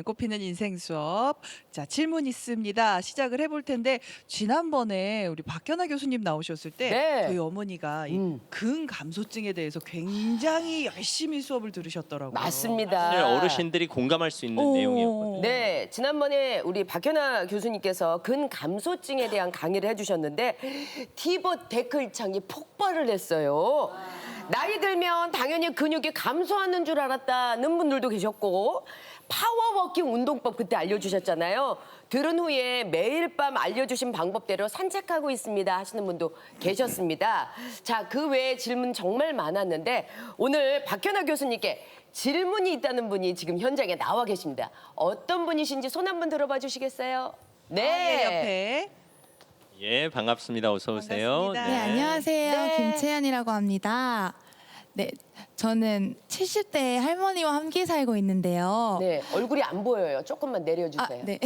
꽃피는 인생 수업. 자, 질문 있습니다. 시작을 해볼 텐데 지난번에 우리 박현아 교수님 나오셨을 때 네. 저희 어머니가 이 근감소증에 대해서 굉장히 열심히 수업을 들으셨더라고요. 맞습니다. 사실 어르신들이 공감할 수 있는 내용이었거든요. 네, 지난번에 우리 박현아 교수님께서 근감소증에 대한 강의를 해주셨는데 티봇 댓글창이 폭발을 했어요. 나이 들면 당연히 근육이 감소하는 줄 알았다는 분들도 계셨고 파워워킹 운동법 그때 알려주셨잖아요. 들은 후에 매일 밤 알려주신 방법대로 산책하고 있습니다 하시는 분도 계셨습니다. 자, 그 외에 질문 정말 많았는데 오늘 박현아 교수님께 질문이 있다는 분이 지금 현장에 나와 계십니다. 어떤 분이신지 손 한번 들어봐 주시겠어요? 네, 옆에. 예, 반갑습니다. 어서 오세요. 반갑습니다. 네, 안녕하세요. 네. 김채연이라고 합니다. 네, 저는 70대 할머니와 함께 살고 있는데요. 네, 얼굴이 안 보여요. 조금만 아, 내려주세요. 네.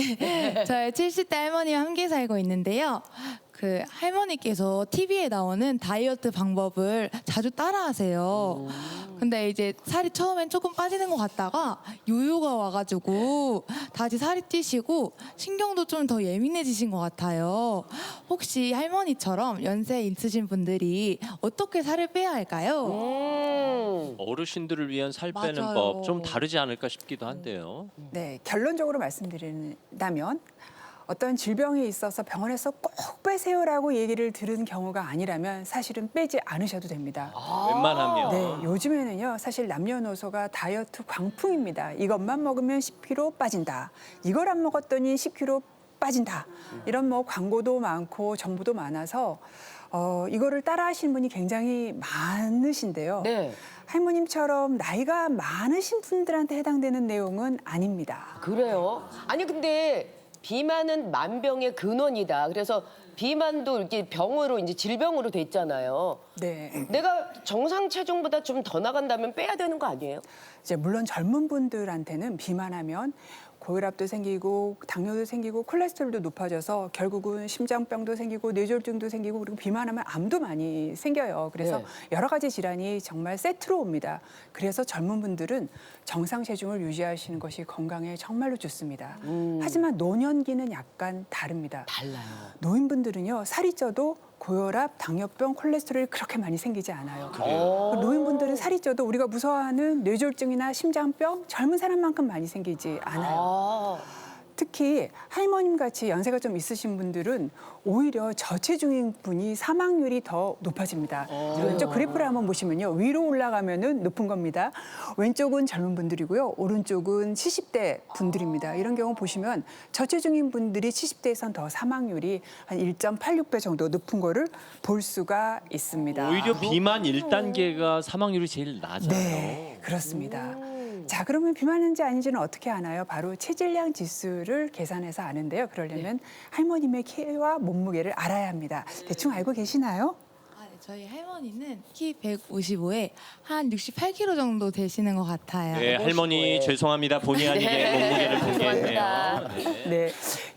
저희 70대 할머니와 함께 살고 있는데요. 그 할머니께서 TV에 나오는 다이어트 방법을 자주 따라하세요. 근데 이제 살이 처음엔 조금 빠지는 것 같다가 요요가 와가지고 다시 살이 찌시고 신경도 좀 더 예민해지신 것 같아요. 혹시 할머니처럼 연세 있으신 분들이 어떻게 살을 빼야 할까요? 어르신들을 위한 살 빼는 맞아요. 법 좀 다르지 않을까 싶기도 한데요. 네, 결론적으로 말씀드린다면 어떤 질병이 있어서 병원에서 꼭 빼세요라고 얘기를 들은 경우가 아니라면 사실은 빼지 않으셔도 됩니다. 웬만하면 네, 요즘에는요, 사실 남녀노소가 다이어트 광풍입니다. 이것만 먹으면 10kg 빠진다. 이걸 안 먹었더니 10kg 빠진다. 이런 뭐 광고도 많고 정보도 많아서 이거를 따라하시는 분이 굉장히 많으신데요. 네. 할머님처럼 나이가 많으신 분들한테 해당되는 내용은 아닙니다. 그래요? 아니 근데 비만은 만병의 근원이다. 그래서 비만도 이렇게 병으로 이제 질병으로 돼 있잖아요. 네. 내가 정상 체중보다 좀 더 나간다면 빼야 되는 거 아니에요? 이제 물론 젊은 분들한테는 비만하면 고혈압도 생기고 당뇨도 생기고 콜레스테롤도 높아져서 결국은 심장병도 생기고 뇌졸중도 생기고 그리고 비만하면 암도 많이 생겨요. 그래서 네. 여러 가지 질환이 정말 세트로 옵니다. 그래서 젊은 분들은 정상 체중을 유지하시는 것이 건강에 정말로 좋습니다. 하지만 노년기는 약간 다릅니다. 달라요. 노인분들은요, 살이 쪄도 고혈압, 당뇨병, 콜레스테롤이 그렇게 많이 생기지 않아요. 어. 노인분들은 살이 쪄도 우리가 무서워하는 뇌졸중이나 심장병 젊은 사람만큼 많이 생기지 않아요. 아. 특히 할머님 같이 연세가 좀 있으신 분들은 오히려 저체중인 분이 사망률이 더 높아집니다. 왼쪽 그래프를 한번 보시면요. 위로 올라가면은 높은 겁니다. 왼쪽은 젊은 분들이고요. 오른쪽은 70대 분들입니다. 이런 경우 보시면 저체중인 분들이 70대에선 더 사망률이 한 1.86배 정도 높은 거를 볼 수가 있습니다. 오히려 비만 1단계가 사망률이 제일 낮아요. 네, 그렇습니다. 자, 그러면 비만인지 아닌지는 어떻게 아나요? 바로 체질량 지수를 계산해서 아는데요. 그러려면 할머님의 키와 몸무게를 알아야 합니다. 대충 알고 계시나요? 아, 네, 저희 할머니는 키 155에 한 68kg 정도 되시는 것 같아요. 네, 할머니 죄송합니다. 본의 아니게 몸무게를 죄송합니다. 공개했네요. 네. 네,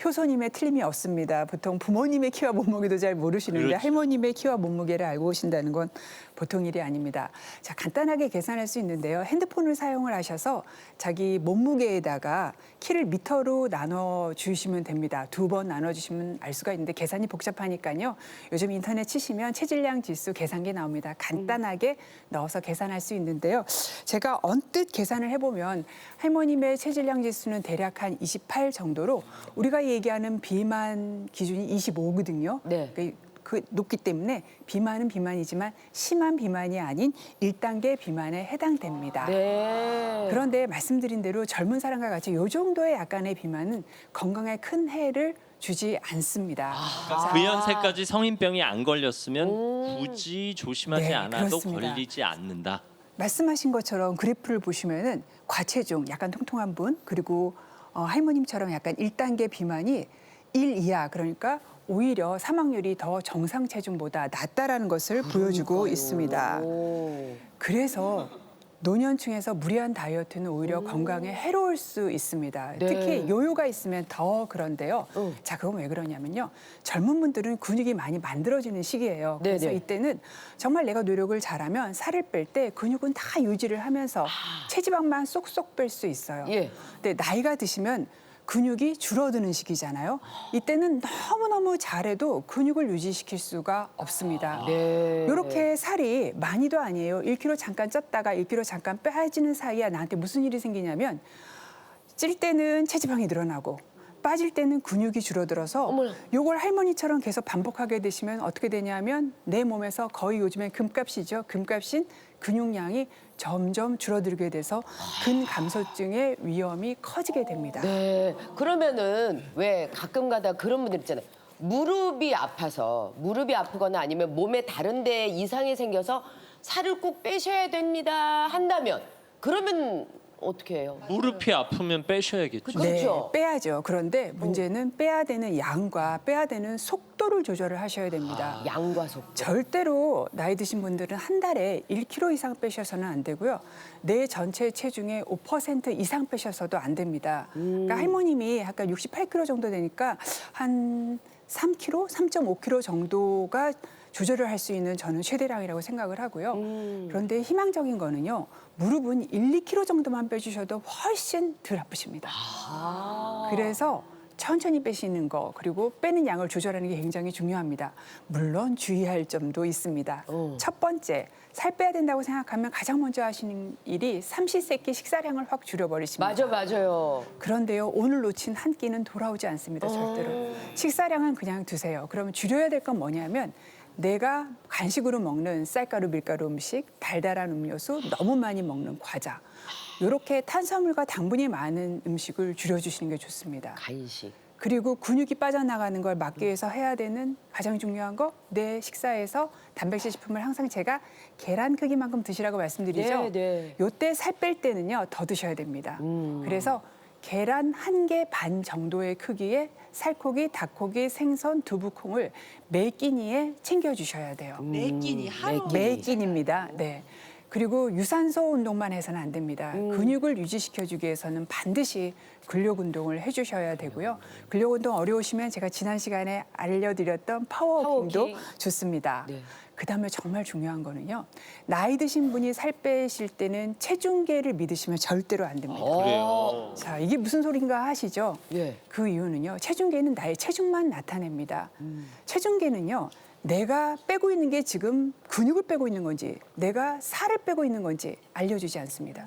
효소님의 틀림이 없습니다. 보통 부모님의 키와 몸무게도 잘 모르시는데 그렇죠. 할머님의 키와 몸무게를 알고 오신다는 건 보통 일이 아닙니다. 자, 간단하게 계산할 수 있는데요. 핸드폰을 사용을 하셔서 자기 몸무게에다가 키를 미터로 나눠 주시면 됩니다. 2번 나눠 주시면 알 수가 있는데 계산이 복잡하니까요. 요즘 인터넷 치시면 체질량 지수 계산기 나옵니다. 간단하게 넣어서 계산할 수 있는데요. 제가 언뜻 계산을 해보면 할머님의 체질량 지수는 대략 한 28 정도로 우리가 얘기하는 비만 기준이 25거든요. 네. 그 높기 때문에 비만은 비만이지만 심한 비만이 아닌 1단계 비만에 해당됩니다. 네. 그런데 말씀드린 대로 젊은 사람과 같이 이 정도의 약간의 비만은 건강에 큰 해를 주지 않습니다. 그 연세까지 성인병이 안 걸렸으면 굳이 조심하지 네, 않아도 그렇습니다. 걸리지 않는다. 말씀하신 것처럼 그래프를 보시면은 과체중, 약간 통통한 분, 그리고 할머님처럼 약간 1단계 비만이 1 이하, 그러니까 오히려 사망률이 더 정상 체중보다 낮다라는 것을 보여주고 있습니다. 오. 그래서 노년층에서 무리한 다이어트는 오히려 건강에 해로울 수 있습니다. 네. 특히 요요가 있으면 더 그런데요. 자, 그건 왜 그러냐면요. 젊은 분들은 근육이 많이 만들어지는 시기예요. 그래서 네네. 이때는 정말 내가 노력을 잘하면 살을 뺄 때 근육은 다 유지를 하면서 체지방만 쏙쏙 뺄 수 있어요. 예. 근데 나이가 드시면 근육이 줄어드는 시기잖아요. 이때는 너무너무 잘해도 근육을 유지시킬 수가 없습니다. 네. 이렇게 살이 많이도 아니에요. 1kg 잠깐 쪘다가 1kg 잠깐 빼지는 사이에 나한테 무슨 일이 생기냐면 찔 때는 체지방이 늘어나고 빠질 때는 근육이 줄어들어서 어머나. 요걸 할머니처럼 계속 반복하게 되시면 어떻게 되냐면 내 몸에서 거의 요즘엔 금값이죠. 금값인 근육량이 점점 줄어들게 돼서 근감소증의 위험이 커지게 됩니다. 네. 그러면은 왜 가끔 가다 그런 분들 있잖아요. 무릎이 아파서 무릎이 아프거나 아니면 몸에 다른 데 이상이 생겨서 살을 꼭 빼셔야 됩니다 한다면 그러면 어떻게 해요? 무릎이 아프면 빼셔야겠죠. 그렇죠. 네, 빼야죠. 그런데 문제는 빼야 되는 양과 빼야 되는 속도를 조절을 하셔야 됩니다. 양과 속. 절대로 나이 드신 분들은 한 달에 1kg 이상 빼셔서는 안 되고요. 내 전체 체중의 5% 이상 빼셔서도 안 됩니다. 그러니까 할머님이 아까 68kg 정도 되니까 한 3kg, 3.5kg 정도가 조절을 할 수 있는 저는 최대량이라고 생각을 하고요. 그런데 희망적인 거는요. 무릎은 1, 2kg 정도만 빼주셔도 훨씬 덜 아프십니다. 그래서 천천히 빼시는 거 그리고 빼는 양을 조절하는 게 굉장히 중요합니다. 물론 주의할 점도 있습니다. 첫 번째, 살 빼야 된다고 생각하면 가장 먼저 하시는 일이 삼시세끼 식사량을 확 줄여버리십니다. 맞아요. 그런데요, 오늘 놓친 한 끼는 돌아오지 않습니다, 절대로. 식사량은 그냥 두세요. 그러면 줄여야 될 건 뭐냐면 내가 간식으로 먹는 쌀가루, 밀가루 음식, 달달한 음료수, 너무 많이 먹는 과자. 이렇게 탄수화물과 당분이 많은 음식을 줄여주시는 게 좋습니다. 간식. 그리고 근육이 빠져나가는 걸 막기 위해서 해야 되는 가장 중요한 거, 내 식사에서 단백질 식품을 항상 제가 계란 크기만큼 드시라고 말씀드리죠. 네. 요때 살 뺄 때는요, 더 드셔야 됩니다. 그래서 계란 1개 반 정도의 크기의 살코기, 닭고기, 생선, 두부콩을 매 끼니에 챙겨주셔야 돼요. 매 끼니 하루 매 끼니입니다. 네. 그리고 유산소 운동만 해서는 안 됩니다. 근육을 유지시켜주기 위해서는 반드시 근력 운동을 해주셔야 되고요. 근력 운동 어려우시면 제가 지난 시간에 알려드렸던 파워워킹도 파워워킹. 좋습니다. 네. 그다음에 정말 중요한 거는요. 나이 드신 분이 살 빼실 때는 체중계를 믿으시면 절대로 안 됩니다. 그래요. 자, 이게 무슨 소린가 하시죠? 예. 그 이유는요. 체중계는 나의 체중만 나타냅니다. 체중계는요. 내가 빼고 있는 게 지금 근육을 빼고 있는 건지 내가 살을 빼고 있는 건지 알려주지 않습니다.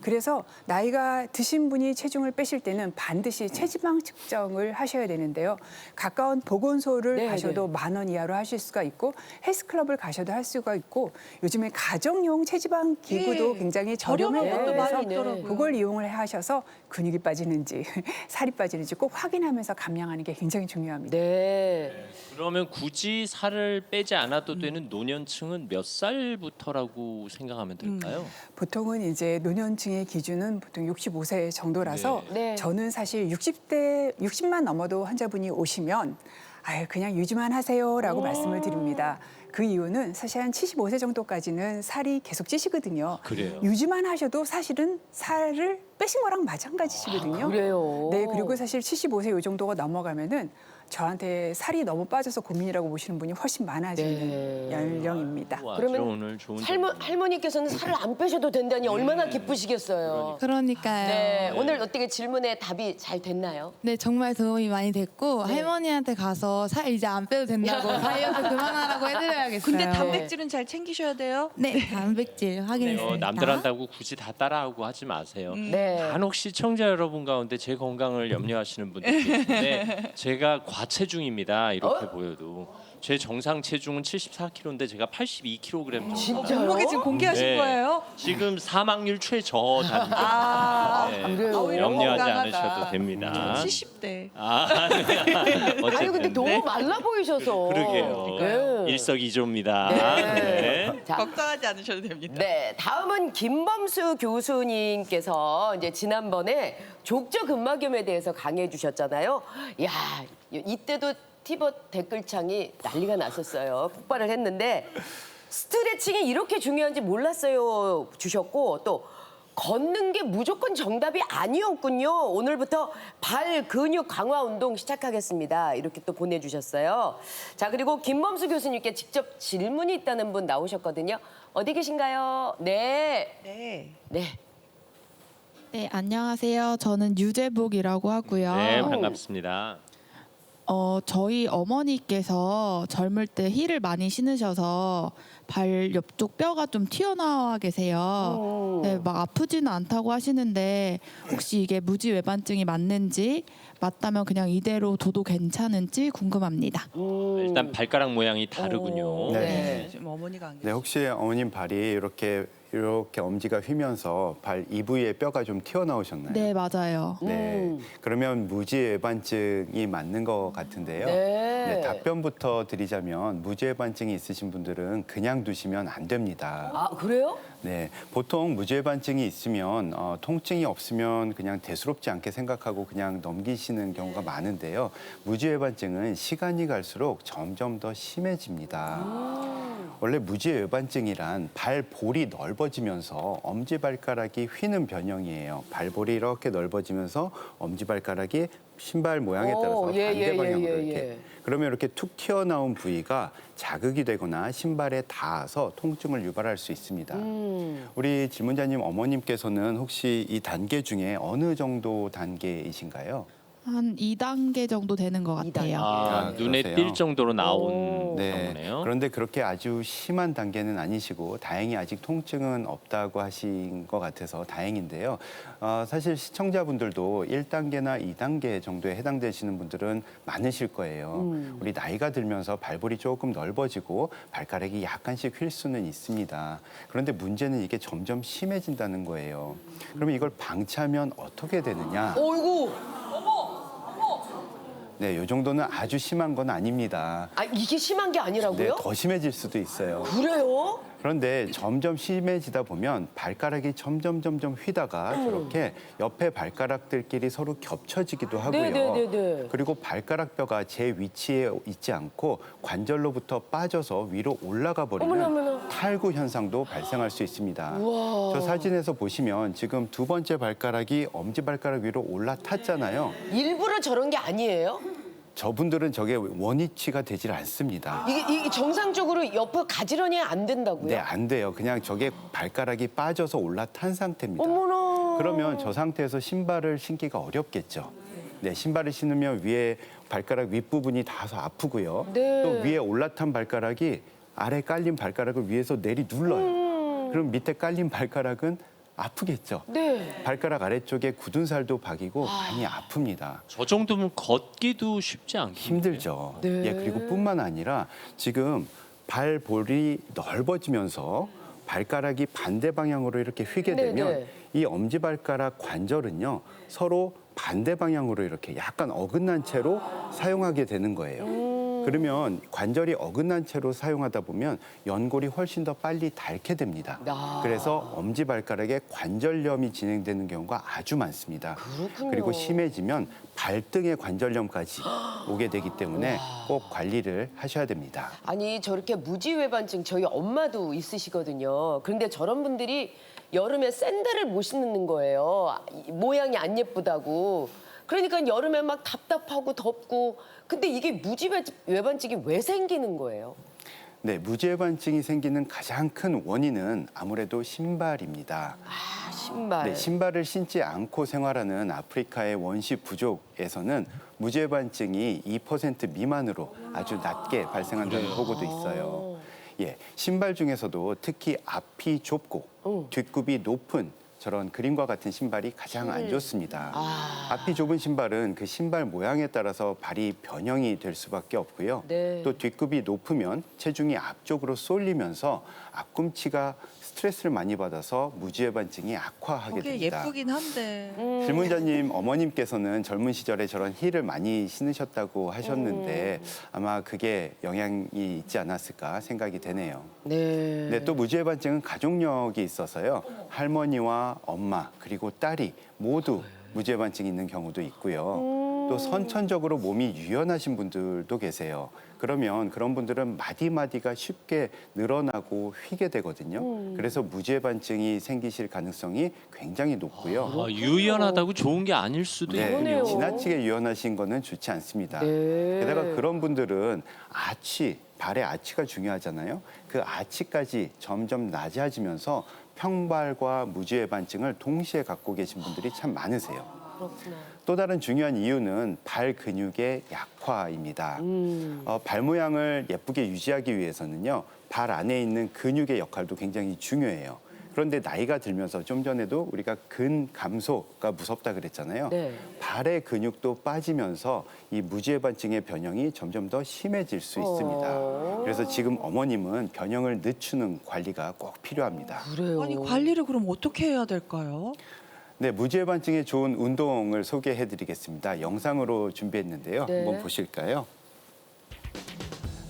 그래서 나이가 드신 분이 체중을 빼실 때는 반드시 체지방 측정을 하셔야 되는데요. 가까운 보건소를 네, 가셔도 10,000원 이하로 하실 수가 있고 헬스클럽을 가셔도 할 수가 있고 요즘에 가정용 체지방 기구도 예, 굉장히 저렴한 저렴해요. 것도 많이 그래서 있더라고요. 그걸 이용을 하셔서 근육이 빠지는지 살이 빠지는지 꼭 확인하면서 감량하는 게 굉장히 중요합니다. 네. 그러면 굳이 살을 빼지 않아도 되는 노년층은 몇 살부터라고 생각하면 될까요? 보통은 이제 노년층의 기준은 보통 65세 정도라서 네. 저는 사실 60만 넘어도 환자분이 오시면 아유 그냥 유지만 하세요라고 말씀을 드립니다. 그 이유는 사실 한 75세 정도까지는 살이 계속 찌시거든요. 그래요. 유지만 하셔도 사실은 살을 빼신 거랑 마찬가지시거든요. 그래요. 네, 그리고 사실 75세 이 정도가 넘어가면은 저한테 살이 너무 빠져서 고민이라고 보시는 분이 훨씬 많아지는 네. 연령입니다. 아주 그러면 오늘 좋은 할머니께서는 살을 안 빼셔도 된다니 얼마나 기쁘시겠어요. 그러니까요. 네. 오늘 어떻게 질문에 답이 잘 됐나요? 네, 정말 도움이 많이 됐고 할머니한테 가서 살 이제 안 빼도 된다고 다이어트 그만하라고 해드려야겠어요. 근데 단백질은 잘 챙기셔야 돼요. 네, 단백질 확인했습니다. 남들 한다고 굳이 다 따라하고 하지 마세요. 네. 간혹 시청자 여러분 가운데 제 건강을 염려하시는 분들 계신데 제가 과체중입니다. 이렇게 보여도 제 정상 체중은 74kg인데 제가 82kg 정도. 진짜요? 몸무게 지금 공개하신 네. 거예요? 지금 사망률 최저단계. 아, 그래요? 염려하지 건강하다. 않으셔도 됩니다. 70대. 네. 어쨌든 아니 근데 너무 말라 보이셔서. 그러게요. 네. 일석이조입니다. 네. 네. 자, 걱정하지 않으셔도 됩니다. 네, 다음은 김범수 교수님께서 이제 지난번에 족저근막염에 대해서 강의해 주셨잖아요. 야, 이때도 티봇 댓글창이 난리가 났었어요. 폭발을 했는데 스트레칭이 이렇게 중요한지 몰랐어요 주셨고 또 걷는 게 무조건 정답이 아니었군요. 오늘부터 발 근육 강화 운동 시작하겠습니다. 이렇게 또 보내주셨어요. 자, 그리고 김범수 교수님께 직접 질문이 있다는 분 나오셨거든요. 어디 계신가요? 네. 네. 네. 네, 안녕하세요. 저는 유재복이라고 하고요. 네, 반갑습니다. 저희 어머니께서 젊을 때 힐을 많이 신으셔서 발 옆쪽 뼈가 좀 튀어나와 계세요. 네, 막 아프지는 않다고 하시는데 혹시 이게 무지외반증이 맞는지 맞다면 그냥 이대로 둬도 괜찮은지 궁금합니다. 일단 발가락 모양이 다르군요. 네. 네. 지금 어머니가 안 네, 계세요. 혹시 어머님 발이 이렇게 엄지가 휘면서 발 이 부위에 뼈가 좀 튀어나오셨나요? 네, 맞아요. 네. 그러면 무지외반증이 맞는 것 같은데요. 네. 답변부터 드리자면 무지외반증이 있으신 분들은 그냥 두시면 안 됩니다. 아, 그래요? 네, 보통 무지외반증이 있으면 통증이 없으면 그냥 대수롭지 않게 생각하고 그냥 넘기시는 경우가 많은데요. 무지외반증은 시간이 갈수록 점점 더 심해집니다. 원래 무지외반증이란 발볼이 넓어지면서 엄지발가락이 휘는 변형이에요. 발볼이 이렇게 넓어지면서 엄지발가락이 신발 모양에 따라서 예, 반대 예, 방향으로 예, 이렇게 예. 그러면 이렇게 툭 튀어나온 부위가 자극이 되거나 신발에 닿아서 통증을 유발할 수 있습니다. 우리 질문자님 어머님께서는 혹시 이 단계 중에 어느 정도 단계이신가요? 한 2단계 정도 되는 것 같아요. 아, 눈에 그러세요? 띌 정도로 나온 오. 경우네요. 그런데 그렇게 아주 심한 단계는 아니시고 다행히 아직 통증은 없다고 하신 것 같아서 다행인데요. 사실 시청자분들도 1단계나 2단계 정도에 해당되시는 분들은 많으실 거예요. 우리 나이가 들면서 발볼이 조금 넓어지고 발가락이 약간씩 휠 수는 있습니다. 그런데 문제는 이게 점점 심해진다는 거예요. 그러면 이걸 방치하면 어떻게 되느냐? 어이구. 네, 이 정도는 아주 심한 건 아닙니다. 아, 이게 심한 게 네, 아니라고요? 더 심해질 수도 있어요. 그래요? 그런데 점점 심해지다 보면 발가락이 점점 휘다가 저렇게 옆에 발가락들끼리 서로 겹쳐지기도 하고요. 네네네네. 그리고 발가락 뼈가 제 위치에 있지 않고 관절로부터 빠져서 위로 올라가 버리는 어머나. 탈구 현상도 발생할 수 있습니다. 저 사진에서 보시면 지금 두 번째 발가락이 엄지발가락 위로 올라탔잖아요. 일부러 저런 게 아니에요? 저분들은 저게 원위치가 되질 않습니다. 이게 정상적으로 옆으로 가지런히 안 된다고요? 네, 안 돼요. 그냥 저게 발가락이 빠져서 올라탄 상태입니다. 어머나. 그러면 저 상태에서 신발을 신기가 어렵겠죠. 네, 신발을 신으면 위에 발가락 윗부분이 닿아서 아프고요. 네. 또 위에 올라탄 발가락이 아래 깔린 발가락을 위에서 내리 눌러요. 그럼 밑에 깔린 발가락은 아프겠죠. 네. 발가락 아래쪽에 굳은 살도 박이고 많이 아픕니다. 저 정도면 걷기도 쉽지 않겠네요. 힘들죠. 네. 예, 그리고 뿐만 아니라 지금 발볼이 넓어지면서 발가락이 반대 방향으로 이렇게 휘게 네, 되면 네. 이 엄지발가락 관절은요 서로 반대 방향으로 이렇게 약간 어긋난 채로 사용하게 되는 거예요. 그러면 관절이 어긋난 채로 사용하다 보면 연골이 훨씬 더 빨리 닳게 됩니다. 아. 그래서 엄지발가락에 관절염이 진행되는 경우가 아주 많습니다. 그렇군요. 그리고 심해지면 발등에 관절염까지 오게 되기 때문에 꼭 관리를 하셔야 됩니다. 아니 저렇게 무지외반증 저희 엄마도 있으시거든요. 그런데 저런 분들이 여름에 샌들을 못 신는 거예요. 모양이 안 예쁘다고. 그러니까 여름에 막 답답하고 덥고. 근데 이게 무지외반증이 왜 생기는 거예요? 네, 무지외반증이 생기는 가장 큰 원인은 아무래도 신발입니다. 아, 신발. 네, 신발을 신지 않고 생활하는 아프리카의 원시 부족에서는 무지외반증이 2% 미만으로 아주 낮게 발생한다는 보고도 있어요. 예, 신발 중에서도 특히 앞이 좁고 뒷굽이 높은 저런 그림과 같은 신발이 가장 안 좋습니다. 앞이 좁은 신발은 그 신발 모양에 따라서 발이 변형이 될 수밖에 없고요. 네. 또 뒷굽이 높으면 체중이 앞쪽으로 쏠리면서 앞꿈치가 스트레스를 많이 받아서 무지외반증이 악화하게 그게 됩니다. 예쁘긴 한데. 질문자님 어머님께서는 젊은 시절에 저런 힐을 많이 신으셨다고 하셨는데 아마 그게 영향이 있지 않았을까 생각이 되네요. 네. 네, 또 무지외반증은 가족력이 있어서요. 할머니와 엄마 그리고 딸이 모두 무지외반증이 있는 경우도 있고요. 또 선천적으로 몸이 유연하신 분들도 계세요. 그러면 그런 분들은 마디마디가 쉽게 늘어나고 휘게 되거든요. 그래서 무지해반증이 생기실 가능성이 굉장히 높고요. 아, 유연하다고 좋은 게 아닐 수도 네, 있군요. 지나치게 유연하신 거는 좋지 않습니다. 게다가 그런 분들은 아치, 발의 아치가 중요하잖아요. 그 아치까지 점점 낮아지면서 평발과 무지해반증을 동시에 갖고 계신 분들이 참 많으세요. 그렇구나. 또 다른 중요한 이유는 발 근육의 약화입니다. 발 모양을 예쁘게 유지하기 위해서는요, 발 안에 있는 근육의 역할도 굉장히 중요해요. 그런데 나이가 들면서 좀 전에도 우리가 근감소가 무섭다 그랬잖아요. 네. 발의 근육도 빠지면서 이 무지해반증의 변형이 점점 더 심해질 수 있습니다. 그래서 지금 어머님은 변형을 늦추는 관리가 꼭 필요합니다. 그래요. 아니 관리를 그럼 어떻게 해야 될까요? 네, 무지해반증에 좋은 운동을 소개해드리겠습니다. 영상으로 준비했는데요. 네. 한번 보실까요?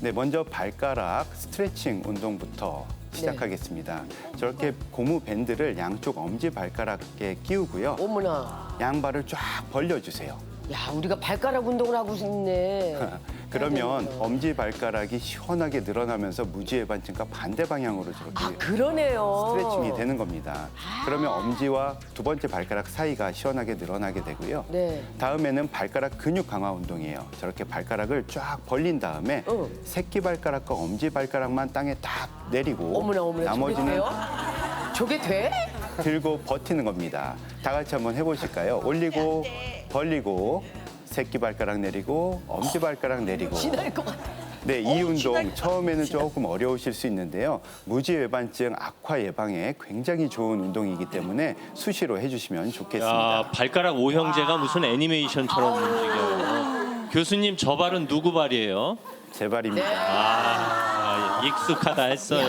네, 먼저 발가락 스트레칭 운동부터 시작하겠습니다. 저렇게 고무 밴드를 양쪽 엄지 발가락에 끼우고요. 어머나. 양발을 쫙 벌려주세요. 야, 우리가 발가락 운동을 하고 있네. 그러면 엄지 발가락이 시원하게 늘어나면서 무지해반증과 반대 방향으로 저렇게 아, 그러네요. 스트레칭이 되는 겁니다. 그러면 엄지와 두 번째 발가락 사이가 시원하게 늘어나게 되고요. 네. 다음에는 발가락 근육 강화 운동이에요. 저렇게 발가락을 쫙 벌린 다음에 응. 새끼 발가락과 엄지 발가락만 땅에 딱 내리고 어머나, 어머나. 나머지는 저게 돼? 들고 버티는 겁니다. 다 같이 한번 해보실까요? 올리고 벌리고 새끼 발가락 내리고 엄지 발가락 내리고. 지날 것 같아. 네, 이 운동 처음에는 조금 어려우실 수 있는데요. 무지해반증 악화 예방에 굉장히 좋은 운동이기 때문에 수시로 해주시면 좋겠습니다. 야, 발가락 오형제가 무슨 애니메이션처럼 움직여요. 교수님, 저 발은 누구 발이에요? 제 발입니다. 아, 익숙하다 했어요.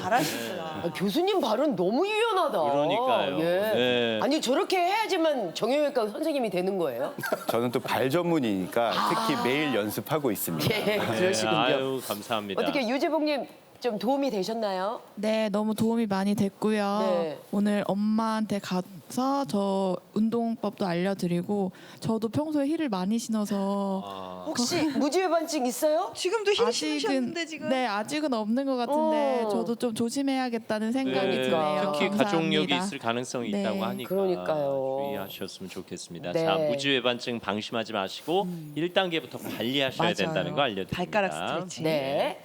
잘하시더라. 아, 교수님 발은 너무 유연하다. 그러니까요. 예. 네. 아니 저렇게 해야지만 정형외과 선생님이 되는 거예요? 저는 또 발 전문이니까 특히 매일 연습하고 있습니다. 예, 그러시군요. 아유, 감사합니다. 어떻게 유재봉님 좀 도움이 되셨나요? 네, 너무 도움이 많이 됐고요. 네. 오늘 엄마한테 가서 저 운동법도 알려드리고 저도 평소에 힐을 많이 신어서 혹시 무지외반증 있어요? 지금도 힐 신으셨는데 지금. 네, 아직은 없는 것 같은데 어. 저도 좀 조심해야겠다는 생각이 네, 드네요. 특히 감사합니다. 가족력이 있을 가능성이 네. 있다고 하니까 그러니까요. 주의하셨으면 좋겠습니다. 네. 자, 무지외반증 방심하지 마시고 1단계부터 관리하셔야 맞아요. 된다는 거 알려드립니다. 발가락 스트레칭. 네.